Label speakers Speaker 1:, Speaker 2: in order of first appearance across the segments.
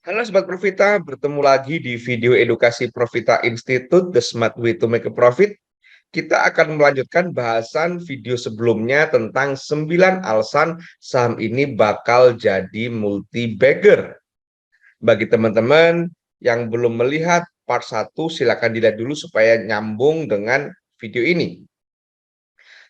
Speaker 1: Halo Sobat Profita, bertemu lagi di video edukasi Profita Institute, The Smart Way to Make a Profit. Kita akan melanjutkan bahasan video sebelumnya tentang 9 alasan saham ini bakal jadi multi-bagger. Bagi teman-teman yang belum melihat part 1, silakan dilihat dulu supaya nyambung dengan video ini.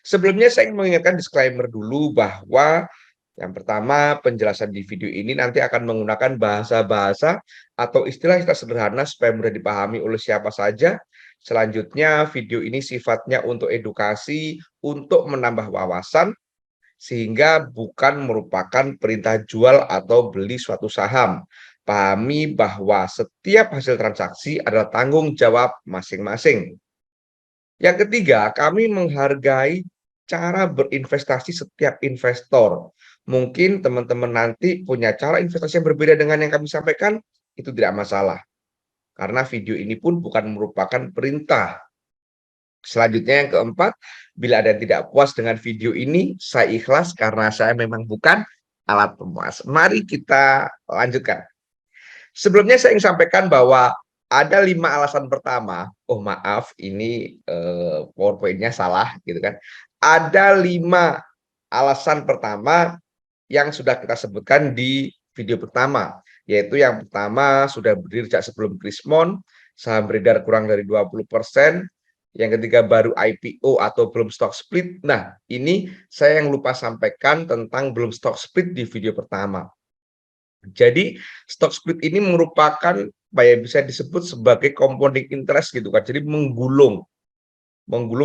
Speaker 1: Sebelumnya saya ingin mengingatkan disclaimer dulu bahwa yang pertama, penjelasan di video ini nanti akan menggunakan bahasa-bahasa atau istilah-istilah sederhana supaya mudah dipahami oleh siapa saja. Selanjutnya, video ini sifatnya untuk edukasi, untuk menambah wawasan, sehingga bukan merupakan perintah jual atau beli suatu saham. Pahami bahwa setiap hasil transaksi adalah tanggung jawab masing-masing. Yang ketiga, kami menghargai cara berinvestasi setiap investor. Mungkin teman-teman nanti punya cara investasi yang berbeda dengan yang kami sampaikan, itu tidak masalah. Karena video ini pun bukan merupakan perintah. Selanjutnya yang keempat, bila ada yang tidak puas dengan video ini, saya ikhlas karena saya memang bukan alat pemuas. Mari kita lanjutkan. Sebelumnya saya ingin sampaikan bahwa ada 5 alasan pertama. Oh maaf, ini PowerPoint-nya salah gitu kan. Ada 5 alasan pertama yang sudah kita sebutkan di video pertama, yaitu yang pertama sudah berdiri sejak sebelum Krismon, saham beredar kurang dari 20%. Yang ketiga baru IPO atau belum stock split. Nah, ini saya yang lupa sampaikan tentang belum stock split di video pertama. Jadi stock split ini merupakan bisa disebut sebagai compounding interest gitu kan. Jadi menggulung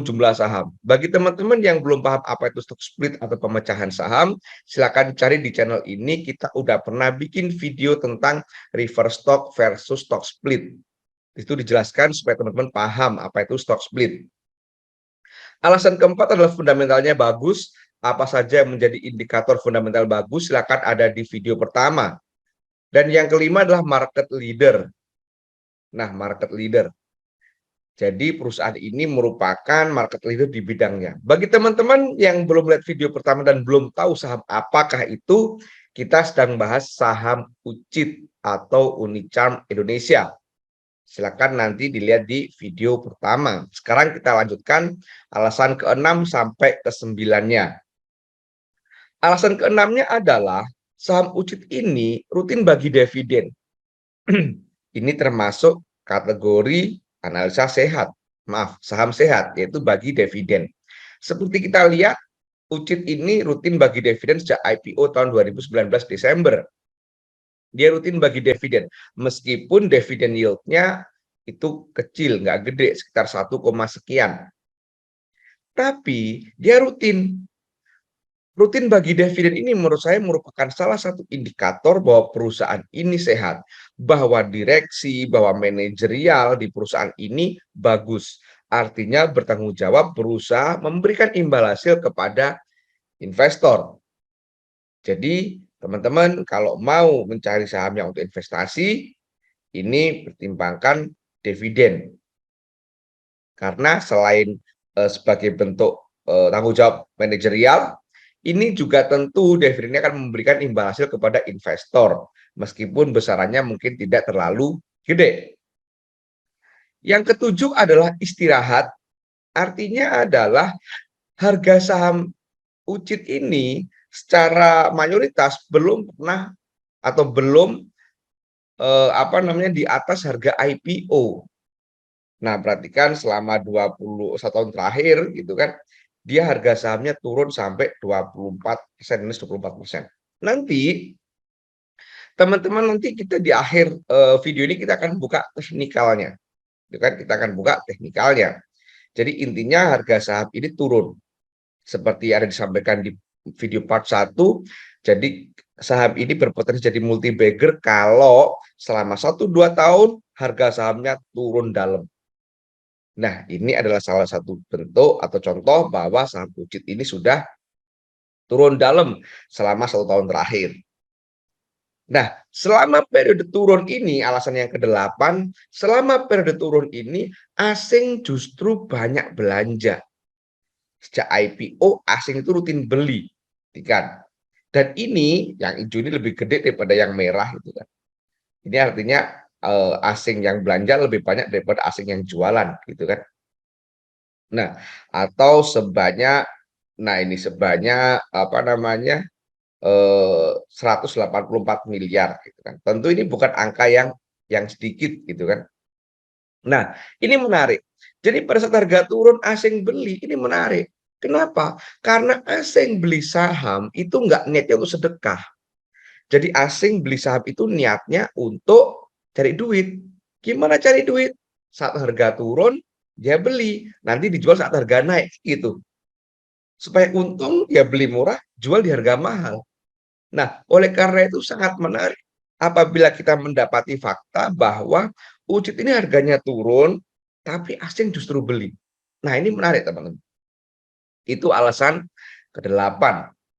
Speaker 1: jumlah saham. Bagi teman-teman yang belum paham apa itu stock split atau pemecahan saham, silakan cari di channel ini. Kita udah pernah bikin video tentang reverse stock versus stock split. Itu dijelaskan supaya teman-teman paham apa itu stock split. Alasan keempat adalah fundamentalnya bagus. Apa saja yang menjadi indikator fundamental bagus, silakan ada di video pertama. Dan yang kelima adalah market leader. Nah, market leader. Jadi perusahaan ini merupakan market leader di bidangnya. Bagi teman-teman yang belum lihat video pertama dan belum tahu saham apakah itu, kita sedang bahas saham UCIT atau Unicharm Indonesia. Silakan nanti dilihat di video pertama. Sekarang kita lanjutkan alasan ke-6 sampai ke-9-nya. Alasan ke-6-nya adalah saham UCIT ini rutin bagi dividen. Ini termasuk kategori analisa sehat, saham sehat, yaitu bagi dividen. Seperti kita lihat, UCIT ini rutin bagi dividen sejak IPO tahun 2019 Desember. Dia rutin bagi dividen, meskipun dividen yield-nya itu kecil, nggak gede, sekitar 1, sekian. Tapi dia rutin. Rutin bagi dividen ini menurut saya merupakan salah satu indikator bahwa perusahaan ini sehat, bahwa direksi, bahwa manajerial di perusahaan ini bagus. Artinya bertanggung jawab berusaha memberikan imbal hasil kepada investor. Jadi teman-teman kalau mau mencari saham yang untuk investasi, ini pertimbangkan dividen. Karena selain sebagai bentuk tanggung jawab manajerial, ini juga tentu dividennya akan memberikan imbal hasil kepada investor, meskipun besarannya mungkin tidak terlalu gede. Yang ketujuh adalah istirahat, artinya adalah harga saham UCIT ini secara mayoritas belum pernah atau belum di atas harga IPO. Nah, perhatikan selama 21 tahun terakhir gitu kan, dia harga sahamnya turun sampai 24%, minus 24%. Nanti teman-teman nanti kita di akhir video ini kita akan buka teknikalnya. Gitu kan, kita akan buka teknikalnya. Jadi intinya harga saham ini turun. Seperti ada disampaikan di video part 1, jadi saham ini berpotensi jadi multi bagger kalau selama 1-2 tahun harga sahamnya turun dalam. Nah, ini adalah salah satu bentuk atau contoh bahwa saham UCIT ini sudah turun dalam selama 1 tahun terakhir. Nah, selama periode turun ini, alasan yang ke-8, selama periode turun ini, asing justru banyak belanja. Sejak IPO, asing itu rutin beli. Kan? Dan ini, yang hijau ini lebih gede daripada yang merah. Itu kan. Ini artinya asing yang belanja lebih banyak daripada asing yang jualan, gitu kan. Nah, atau sebanyak, nah ini sebanyak apa namanya, 184 miliar gitu kan. Tentu ini bukan angka yang sedikit gitu kan. Nah, ini menarik. Jadi pada saat harga turun asing beli, ini menarik. Kenapa? Karena asing beli saham itu nggak niatnya untuk sedekah. Jadi asing beli saham itu niatnya untuk cari duit. Gimana cari duit? Saat harga turun, dia beli. Nanti dijual saat harga naik gitu. Supaya untung, ya beli murah, jual di harga mahal. Nah, oleh karena itu sangat menarik apabila kita mendapati fakta bahwa UCIT ini harganya turun, tapi asing justru beli. Nah, ini menarik, teman-teman. Itu alasan ke-8.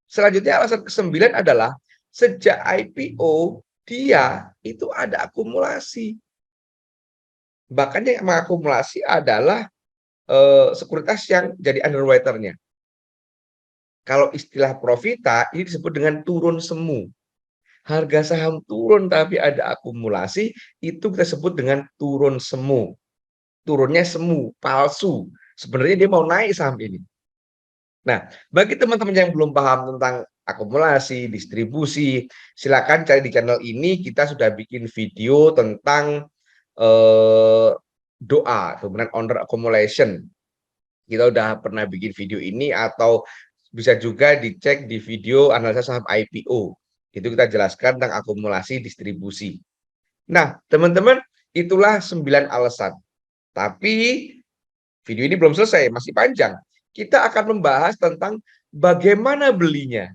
Speaker 1: Selanjutnya alasan ke-9 adalah sejak IPO dia itu ada akumulasi. Bahkan yang mengakumulasi adalah sekuritas yang jadi underwriter-nya. Kalau istilah Profita ini disebut dengan turun semu. Harga saham turun tapi ada akumulasi, itu kita sebut dengan turun semu. Turunnya semu, palsu. Sebenarnya dia mau naik saham ini. Nah, bagi teman-teman yang belum paham tentang akumulasi, distribusi, silakan cari di channel ini. Kita sudah bikin video tentang doa, dominant order accumulation. Kita udah pernah bikin video ini atau bisa juga dicek di video analisa saham IPO. Itu kita jelaskan tentang akumulasi distribusi. Nah, teman-teman, itulah 9 alasan. Tapi video ini belum selesai, masih panjang. Kita akan membahas tentang bagaimana belinya.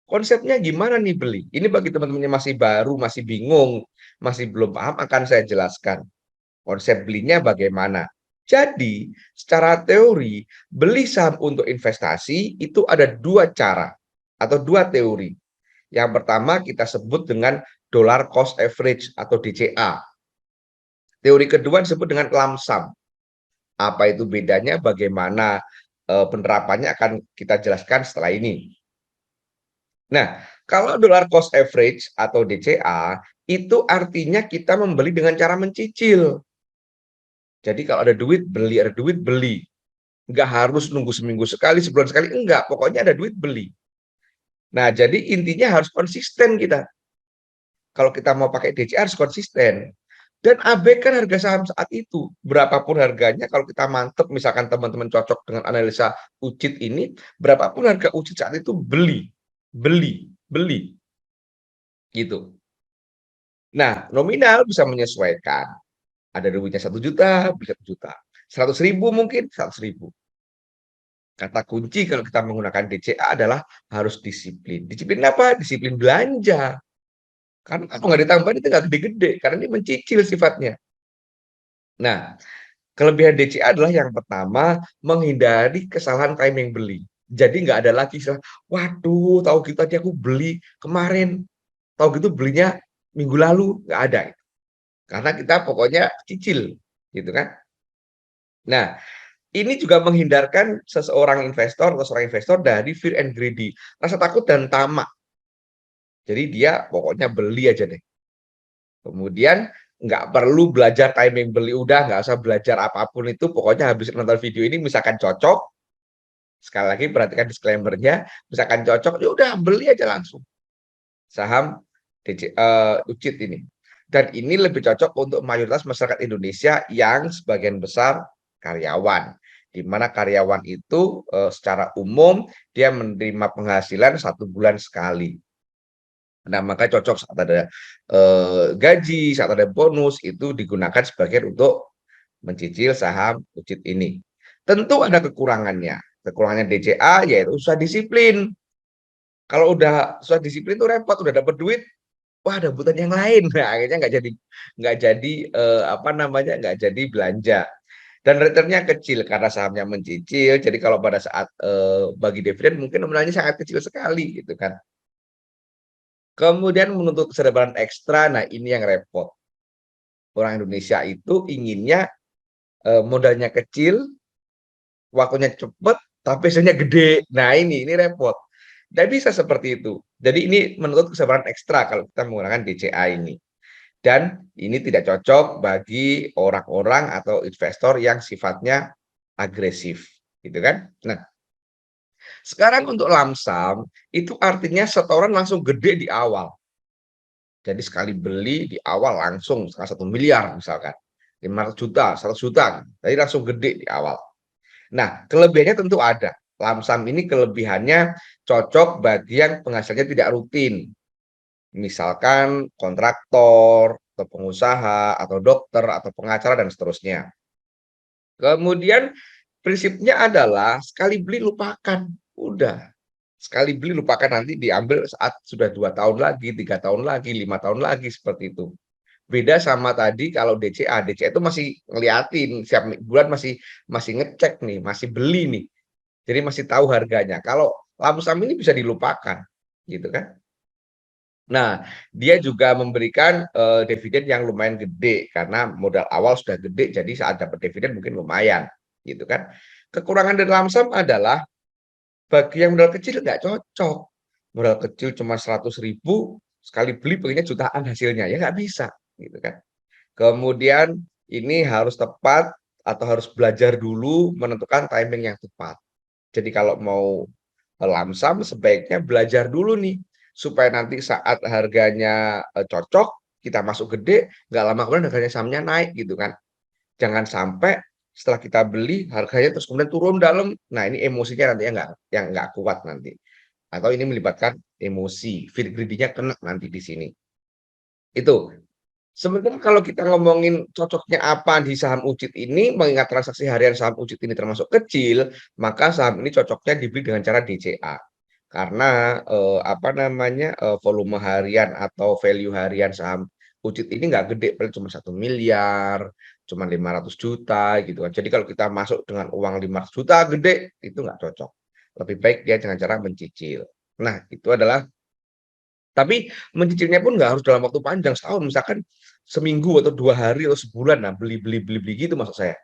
Speaker 1: Konsepnya gimana nih beli? Ini bagi teman-teman yang masih baru, masih bingung, masih belum paham, akan saya jelaskan. Konsep belinya bagaimana? Jadi, secara teori, beli saham untuk investasi itu ada dua cara atau dua teori. Yang pertama kita sebut dengan dollar cost average atau DCA. Teori kedua disebut dengan lump sum. Apa itu bedanya? Bagaimana penerapannya akan kita jelaskan setelah ini. Nah, kalau dollar cost average atau DCA itu artinya kita membeli dengan cara mencicil. Jadi kalau ada duit beli, ada duit beli. Nggak harus nunggu seminggu sekali, sebulan sekali, enggak. Pokoknya ada duit beli. Nah, jadi intinya harus konsisten kita. Kalau kita mau pakai DCA harus konsisten. Dan abaikan harga saham saat itu. Berapapun harganya, kalau kita mantep, misalkan teman-teman cocok dengan analisa UCIT ini, berapapun harga UCIT saat itu beli. Beli. Beli. Gitu. Nah, nominal bisa menyesuaikan. Ada duitnya 1 juta, bisa 1 juta. 100.000 mungkin, 100.000. Kata kunci kalau kita menggunakan DCA adalah harus disiplin. Disiplin apa? Disiplin belanja. Karena kalau nggak ditambahin itu nggak gede-gede, karena ini mencicil sifatnya. Nah, kelebihan DCA adalah yang pertama, menghindari kesalahan timing beli. Jadi nggak ada lagi, waduh, tahu gitu tadi aku beli kemarin, tahu gitu belinya minggu lalu, nggak ada. Karena kita pokoknya cicil, gitu kan. Nah, ini juga menghindarkan seseorang investor atau seorang investor dari fear and greedy, rasa takut dan tamak. Jadi dia pokoknya beli aja deh. Kemudian nggak perlu belajar timing beli, udah nggak usah belajar apapun itu, pokoknya habis nonton video ini misalkan cocok, sekali lagi perhatikan disclaimer-nya, misalkan cocok, ya udah beli aja langsung saham UCIT ini. Dan ini lebih cocok untuk mayoritas masyarakat Indonesia yang sebagian besar karyawan, di mana karyawan itu secara umum dia menerima penghasilan 1 bulan sekali. Nah, maka cocok saat ada gaji, saat ada bonus, itu digunakan sebagai untuk mencicil saham UCIT ini. Tentu ada kekurangannya. Kekurangannya DCA yaitu susah disiplin. Kalau udah susah disiplin tuh repot, udah dapat duit, wah ada butuhan yang lain. Nah, akhirnya nggak jadi apa namanya, nggak jadi belanja. Dan returnnya kecil karena sahamnya mencicil. Jadi kalau pada saat bagi dividen mungkin nominalnya sangat kecil sekali gitu kan. Kemudian menuntut kesabaran ekstra, nah ini yang repot. Orang Indonesia itu inginnya modalnya kecil, waktunya cepet, tapi hasilnya gede. Nah ini repot. Tidak bisa seperti itu. Jadi ini menuntut kesabaran ekstra kalau kita menggunakan DCA ini. Dan ini tidak cocok bagi orang-orang atau investor yang sifatnya agresif, gitu kan. Nah, sekarang untuk lamsam, itu artinya setoran langsung gede di awal. Jadi sekali beli di awal langsung 1 miliar misalkan, 500 juta, 100 juta, jadi langsung gede di awal. Nah, kelebihannya tentu ada. Lamsam ini kelebihannya cocok bagi yang penghasilannya tidak rutin. Misalkan kontraktor, atau pengusaha, atau dokter, atau pengacara, dan seterusnya. Kemudian prinsipnya adalah sekali beli lupakan, udah. Sekali beli lupakan, nanti diambil saat sudah 2 tahun lagi, 3 tahun lagi, 5 tahun lagi, seperti itu. Beda sama tadi kalau DCA, DCA itu masih ngeliatin setiap bulan, masih masih ngecek nih, masih beli nih. Jadi masih tahu harganya. Kalau lamsam ini bisa dilupakan, gitu kan. Nah, dia juga memberikan, dividen yang lumayan gede, karena modal awal sudah gede, jadi saat dapat dividen mungkin lumayan, gitu kan. Kekurangan dari lamsam adalah bagi yang modal kecil nggak cocok. Modal kecil cuma 100.000, sekali beli pengennya jutaan hasilnya, ya nggak bisa, gitu kan. Kemudian ini harus tepat atau harus belajar dulu menentukan timing yang tepat. Jadi kalau mau lamsam sebaiknya belajar dulu nih, supaya nanti saat harganya, cocok, kita masuk gede, nggak lama kemudian harganya sahamnya naik gitu kan. Jangan sampai setelah kita beli harganya terus kemudian turun dalam, nah ini emosinya nantinya nggak kuat nanti, atau ini melibatkan emosi, feed greedy-nya kena nanti di sini. Itu. Sebenarnya kalau kita ngomongin cocoknya apa di saham UCIT ini, mengingat transaksi harian saham UCIT ini termasuk kecil, maka saham ini cocoknya dibeli dengan cara DCA. Karena, apa namanya, volume harian atau value harian saham UCIT ini nggak gede, paling cuma 1 miliar, cuma 500 juta gitu kan. Jadi kalau kita masuk dengan uang 500 juta gede, itu nggak cocok. Lebih baik dia dengan cara mencicil. Nah, itu adalah, tapi mencicilnya pun nggak harus dalam waktu panjang, setahun, misalkan seminggu atau 2 hari atau sebulan, nah beli gitu maksud saya.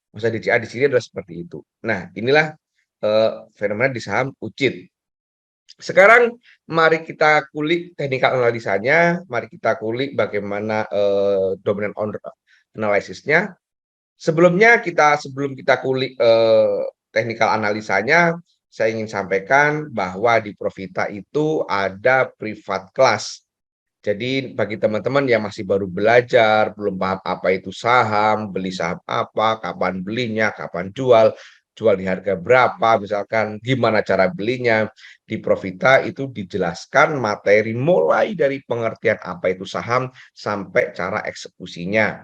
Speaker 1: Maksud DCA di sini adalah seperti itu. Nah, inilah, fenomena di saham UCIT. Sekarang mari kita kulik teknikal analisanya, mari kita kulik bagaimana, dominant owner analysis-nya. Sebelum kita kulik, teknikal analisanya, saya ingin sampaikan bahwa di Profita itu ada privat class. Jadi bagi teman-teman yang masih baru belajar, belum paham apa itu saham, beli saham apa, kapan belinya, kapan jual, jual di harga berapa, misalkan gimana cara belinya, di Profita itu dijelaskan materi mulai dari pengertian apa itu saham sampai cara eksekusinya.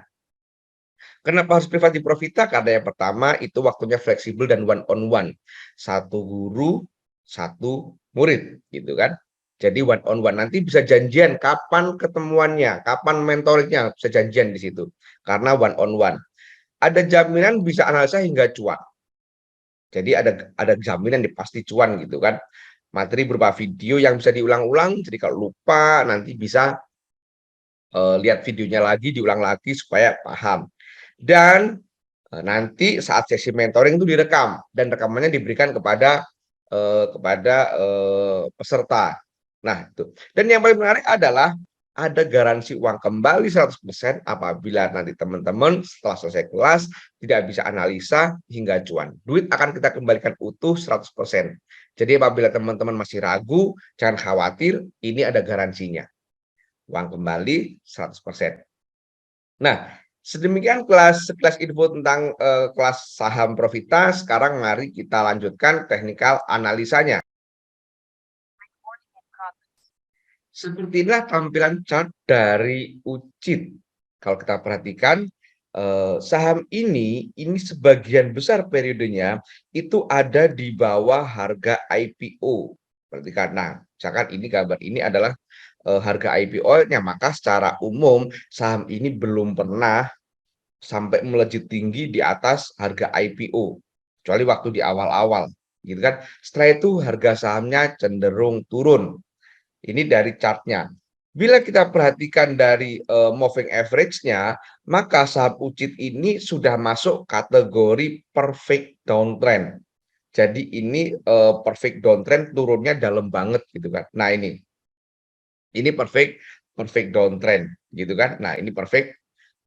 Speaker 1: Kenapa harus privat di Profita? Karena yang pertama itu waktunya fleksibel dan one on one. Satu guru, satu murid, gitu kan. Jadi one on one, nanti bisa janjian kapan ketemuannya, kapan mentoringnya, bisa janjian di situ. Karena one on one. Ada jaminan bisa analisa hingga cuan. Jadi ada jaminan di pasti cuan gitu kan. Materi berupa video yang bisa diulang-ulang, jadi kalau lupa nanti bisa lihat videonya lagi, diulang lagi supaya paham. Dan nanti saat sesi mentoring itu direkam dan rekamannya diberikan kepada peserta. Nah, itu. Dan yang paling menarik adalah ada garansi uang kembali 100% apabila nanti teman-teman setelah selesai kelas tidak bisa analisa hingga cuan. Duit akan kita kembalikan utuh 100%. Jadi apabila teman-teman masih ragu, jangan khawatir, ini ada garansinya. Uang kembali 100%. Nah, sedemikian sekilas info tentang, kelas saham Profita. Sekarang mari kita lanjutkan teknikal analisanya. Seperti inilah tampilan chart dari UCIT. Kalau kita perhatikan, saham ini sebagian besar periodenya itu ada di bawah harga IPO. Perhatikan, nah, misalkan ini gambar ini adalah, harga IPO-nya, maka secara umum saham ini belum pernah sampai melejit tinggi di atas harga IPO, kecuali waktu di awal-awal, gitu kan. Setelah itu harga sahamnya cenderung turun. Ini dari chartnya. Bila kita perhatikan dari moving average-nya, maka saham UCIT ini sudah masuk kategori perfect downtrend. Jadi ini perfect downtrend, turunnya dalam banget gitu kan. Nah ini perfect downtrend. gitu kan. Nah, ini perfect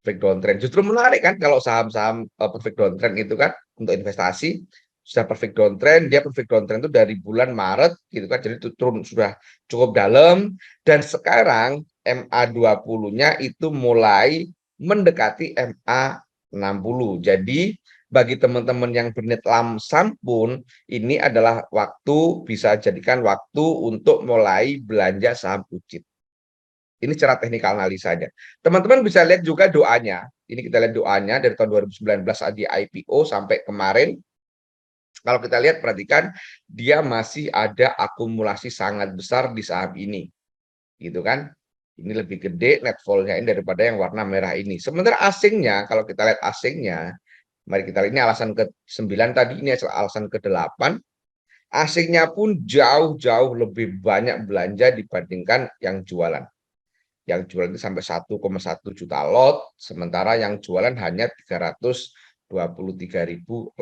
Speaker 1: downtrend. Justru menarik kan kalau saham-saham perfect downtrend itu kan untuk investasi sudah perfect downtrend, dia perfect downtrend itu dari bulan Maret gitu kan. Jadi turun sudah cukup dalam dan sekarang MA20-nya itu mulai mendekati MA60. Jadi bagi teman-teman yang berniat lamsam pun ini adalah waktu, bisa jadikan waktu untuk mulai belanja saham UCIT. Ini secara teknikal analisanya. Teman-teman bisa lihat juga doanya. Ini kita lihat doanya dari tahun 2019 saat di IPO sampai kemarin. Kalau kita lihat, perhatikan, dia masih ada akumulasi sangat besar di saham ini. Gitu kan. Ini lebih gede net fall-nya ini daripada yang warna merah ini. Sementara asingnya, kalau kita lihat asingnya, mari kita lihat ini alasan ke-9 tadi, ini alasan ke-8. Asingnya pun jauh-jauh lebih banyak belanja dibandingkan yang jualan. Yang jualan itu sampai 1,1 juta lot, sementara yang jualan hanya 323.000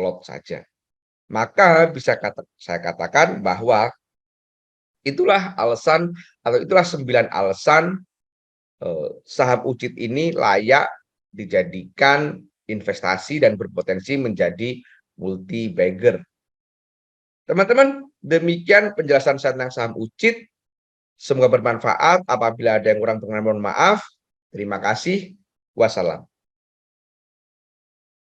Speaker 1: lot saja. Maka bisa saya katakan bahwa itulah alasan atau itulah 9 alasan saham UCIT ini layak dijadikan investasi dan berpotensi menjadi multi bagger. Teman-teman, demikian penjelasan saya tentang saham UCIT. Semoga bermanfaat. Apabila ada yang kurang berkenan, mohon maaf. Terima kasih. Wassalam.